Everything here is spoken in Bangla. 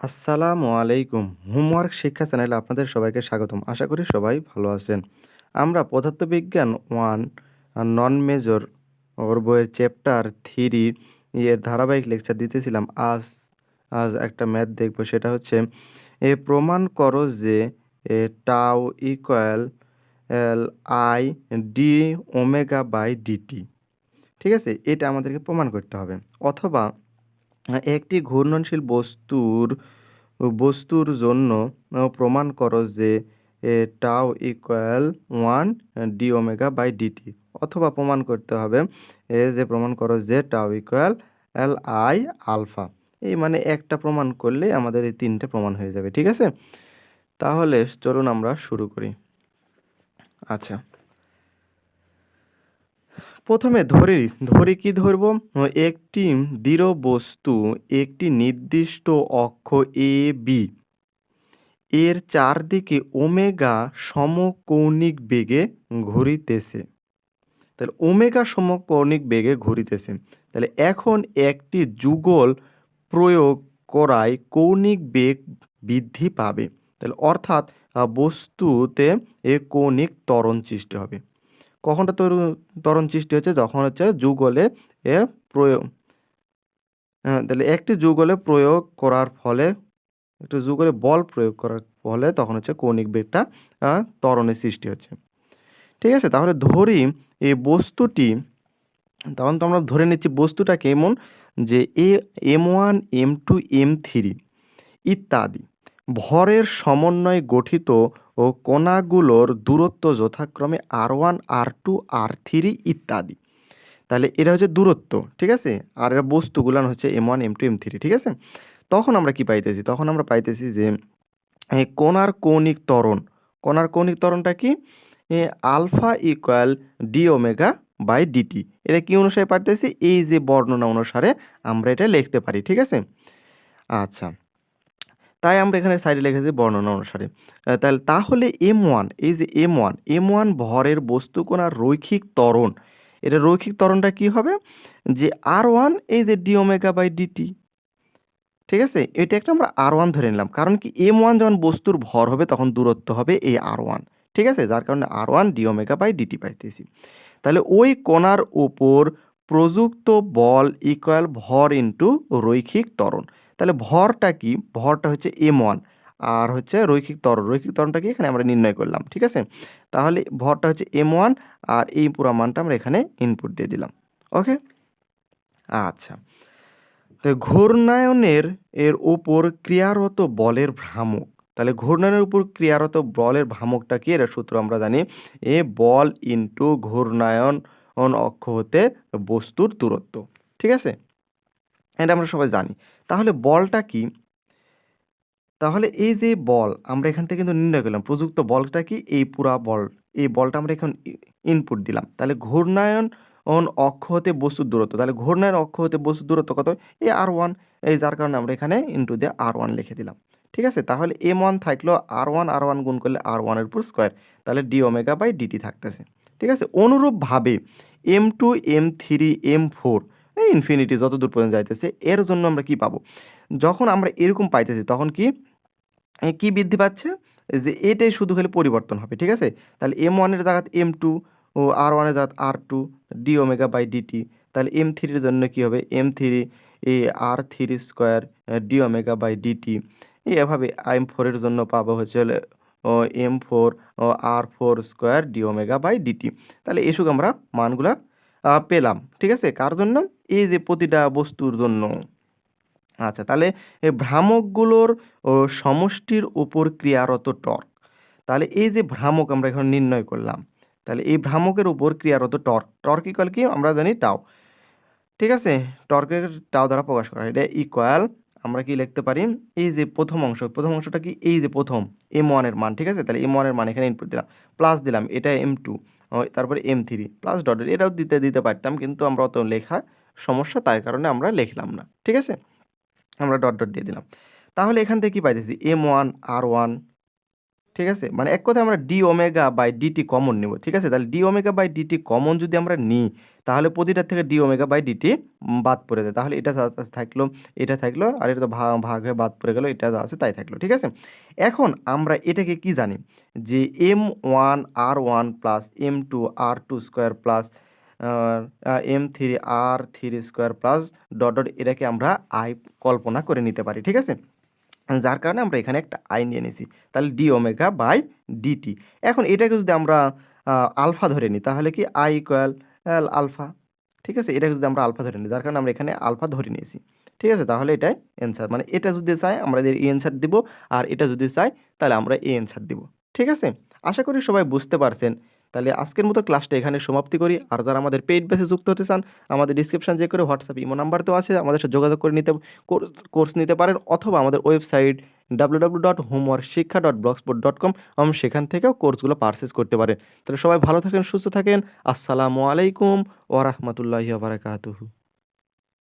আসসালামু আলাইকুম। হোমওয়ার্ক শিক্ষা চ্যানেলে আপনাদের সবাইকে স্বাগতম। আশা করি সবাই ভালো আছেন। আমরা পদার্থবিজ্ঞান 1 নন মেজর বইয়ের চ্যাপ্টার 3 এর ধারাবাহিক লেকচার দিতেছিলাম। আজ একটা ম্যাথ দেখব, সেটা হচ্ছে প্রমাণ করো যে tau equal I d omega by dt. ঠিক আছে? এটা আমাদেরকে প্রমাণ করতে হবে। অথবা একটি ঘূর্ণনশীল বস্তুর জন্য প্রমাণ করো যে tau equal 1 d omega by dt. অথবা প্রমাণ করতে হবে যে প্রমাণ করো যে টাউ ইকুয়াল আই আলফা। এই মানে একটা প্রমাণ করলে আমাদের এই 3টে প্রমাণ হয়ে যাবে। ঠিক আছে? তাহলে চলুন আমরা শুরু করি। আচ্ছা, প্রথমে ধরি কি ধরবো? একটি দৃঢ় বস্তু একটি নির্দিষ্ট অক্ষ এ বি এর চারদিকে ওমেগা সমকৌণিক বেগে ঘুরিতেছে। তাহলে ওমেগা সমকৌণিক বেগে ঘুরিতেছে। তাহলে এখন একটি যুগল প্রয়োগ করায় কৌণিক বেগ বৃদ্ধি পাবে। তাহলে অর্থাৎ বস্তুতে কৌণিক ত্বরণ সৃষ্টি হবে। কখনটা ত্বরণ সৃষ্টি হচ্ছে? যখন হচ্ছে যুগলে এ প্রয়োগ তাহলে একটি যুগলে প্রয়োগ করার ফলে, একটু যুগলে বল প্রয়োগ করার ফলে তখন হচ্ছে কৌণিক বেগটা ত্বরণের সৃষ্টি হচ্ছে। ঠিক আছে? তাহলে ধরি এই বস্তুটি, তখন তো আমরা ধরে নিচ্ছি বস্তুটা কেমন, যে M1 M2 M3 ইত্যাদি ভরের সমন্বয়ে গঠিত ও কণাগুলোর দূরত্ব যথাক্রমে R1 R2 R3 ইত্যাদি। তাহলে এটা হচ্ছে দূরত্ব। ঠিক আছে? আর এরা বস্তুগুলান হচ্ছে M1 M2 M3। ঠিক আছে? তখন আমরা কি পাইতেছি? তখন আমরা পাইতেছি যে এই কণার কৌণিক ত্বরণটা কি? Alpha equal d omega by dt. এটা কি অনুসারে পাইতেছি? এই যে বর্ণনা অনুসারে আমরা এটা লিখতে পারি। ঠিক আছে? আচ্ছা, তাই আমরা এখানে সাইডে লিখেছি বর্ণনা অনুসারে। তাহলে M1, এই যে M1 ভরের বস্তু কণার রৈখিক ত্বরণ। এটা রৈখিক ত্বরণটা কি হবে? যে R1 এই যে ডি ওমেগা বাই ডিটি। ঠিক আছে? এটা একটা আমরা R1 ধরে নিলাম। কারণ কি M1 যখন বস্তুর ভর হবে তখন দূরত্ব হবে এই R1। ঠিক আছে? যার কারণে R1 D omega by DT পাইতেছি। তাহলে ওই কণার উপর প্রযুক্ত বল ইকুয়াল ভর ইনটু রৈখিক ত্বরণ। তাহলে ভরটা কি? ভরটা হচ্ছে M1 আর হচ্ছে রৈখিক ত্বরণ। রৈখিক ত্বরণটা কি এখানে আমরা নির্ণয় করলাম। ঠিক আছে? তাহলে ভরটা হচ্ছে M1 আর এই পুরা মানটা আমরা এখানে ইনপুট দিয়ে দিলাম। ওকে? আচ্ছা। তো ঘূর্ণায়নের উপর ক্রিয়ারত বলের ভ্রামক। তাহলে ঘূর্ণায়নের উপর ক্রিয়ারত বলের ভ্রামকটা কি? এর সূত্র আমরা জানি, বল ইনটু ঘূর্ণায়ন অক্ষ হতে বস্তুর দূরত্ব। ঠিক আছে? এটা আমরা সবাই জানি। তাহলে বলটা কি? তাহলে এই যে বল আমরা এখান থেকে কিন্তু নির্ণয় করলাম। প্রযুক্ত বলটা কি? এই পুরা বল। এই বলটা আমরা এখন ইনপুট দিলাম। তাহলে ঘূর্ণায়ন অক্ষ হতে বস্তুর দূরত্ব। তাহলে ঘূর্ণায়ন অক্ষ হতে বস্তুর দূরত্ব কত? এই R1। এই যার কারণে আমরা এখানে ইনটু দিয়ে R1 লিখে দিলাম। ঠিক আছে? তাহলে M1 থাকলো R1 গুণ করলে R1 এর উপর স্কয়ার। তাহলে ডি ওমেগা বাই ডিটি থাকতেছে। ঠিক আছে? অনুরূপভাবে M2 M3 M4 ইনফিনিটি যতদূর পর্যন্ত যাইতেছে, এর জন্য আমরা কি পাবো? যখন আমরা এরকম পাইতেছি তখন কি বৃদ্ধি পাচ্ছে? যে এটাই শুধু খালি পরিবর্তন হবে। ঠিক আছে? তাহলে M1 এর জায়গায় M2 ও R1 এর জায়গায় R2 D omega by dt. তাহলে M3 এর জন্য কি হবে? M3 R3 square d omega by dt. এভাবে M4 এর জন্য পাবো হচ্ছে হলো M4 ও R4 square d omega by dt. তাহলে এসব আমরা মানগুলা পেলাম। ঠিক আছে? কার জন্য? এই যে প্রতিটা বস্তুর জন্য। আচ্ছা, তাহলে এই ভ্রামকগুলোর সমষ্টির উপর ক্রিয়ারত টর্ক। তাহলে এই যে ভ্রামক আমরা এখন নির্ণয় করলাম, তাহলে এই ভ্রামকের উপর ক্রিয়ারত টর্ক ইকুয়াল কি? আমরা জানি টাও। ঠিক আছে? টর্কের টাও দ্বারা প্রকাশ করা হয়। এটা ইকুয়াল আমরা কি লিখতে পারি? এই যে প্রথম অংশটা কি? এই যে প্রথম M1 এর মান। ঠিক আছে? তাহলে M1 এর মান এখানে ইনপুট দিলাম, প্লাস দিলাম এটা M2, তারপরে M3 প্লাস ডটেড। এটাও দিতে পারতাম, কিন্তু আমরা অত লেখা সমস্যা, তাই কারণে আমরা লিখলাম না। ঠিক আছে? আমরা ডট দিয়ে দিলাম। তাহলে এখান থেকে কি পাইতেছি? M1 R1 ঠিক আছে, মানে এক কথায় আমরা d omega by dt common নেব। ঠিক আছে, তাহলে d omega by dt common যদি আমরা নিই তাহলে প্রতিটার থেকে ডি ওমেগা বাই ডিটি বাদ পড়ে যায়। তাহলে এটা থাকলো, এটা থাকলো, আর এটা তো ভাগ হয়ে বাদ পড়ে গেল, এটা যা আছে তাই থাকলো। ঠিক আছে, এখন আমরা এটাকে কি জানি যে M1 R1 plus M2 R2 square plus M3 R3 square plus dot dot এটাকে আমরা আই কল্পনা করে নিতে পারি। ঠিক আছে, যার কারণে আমরা এখানে একটা আই নিয়ে নিছি। তাহলে ডি ওমেগা বাই ডিটি। এখন এটাকে যদি আমরা আলফা ধরে নিই তাহলে কি আই ইকুয়াল আলফা। ঠিক আছে, এটাকে যদি আমরা আলফা ধরে নিই, যার কারণে আমরা এখানে আলফা ধরে নিয়েছি। ঠিক আছে, তাহলে এটাই অ্যান্সার, মানে এটা যদি চাই আমরা এ অ্যান্সার দিব, আর এটা যদি চাই তাহলে আমরা এ অ্যান্সার দিব। ঠিক আছে, আশা করি সবাই বুঝতে পারছেন। তাহলে আজকের মতো ক্লাসটা এখানে সমাপ্তি করি। আর যারা আমাদের পেইড বেসে যুক্ত হতে চান, আমাদের ডিসক্রিপশন চেক করে হোয়াটসঅ্যাপ ইমো নাম্বার তো আছে, আমাদের সাথে যোগাযোগ করে নিতে কোর্স নিতে পারেন, অথবা আমাদের ওয়েবসাইট www.homeworkshikha.blogspot.com সেখান থেকেও কোর্সগুলো পারচেস করতে পারেন। তাহলে সবাই ভালো থাকেন, সুস্থ থাকেন। আসসালামু আলাইকুম ওয়া রাহমাতুল্লাহি ওয়া বারাকাতুহু।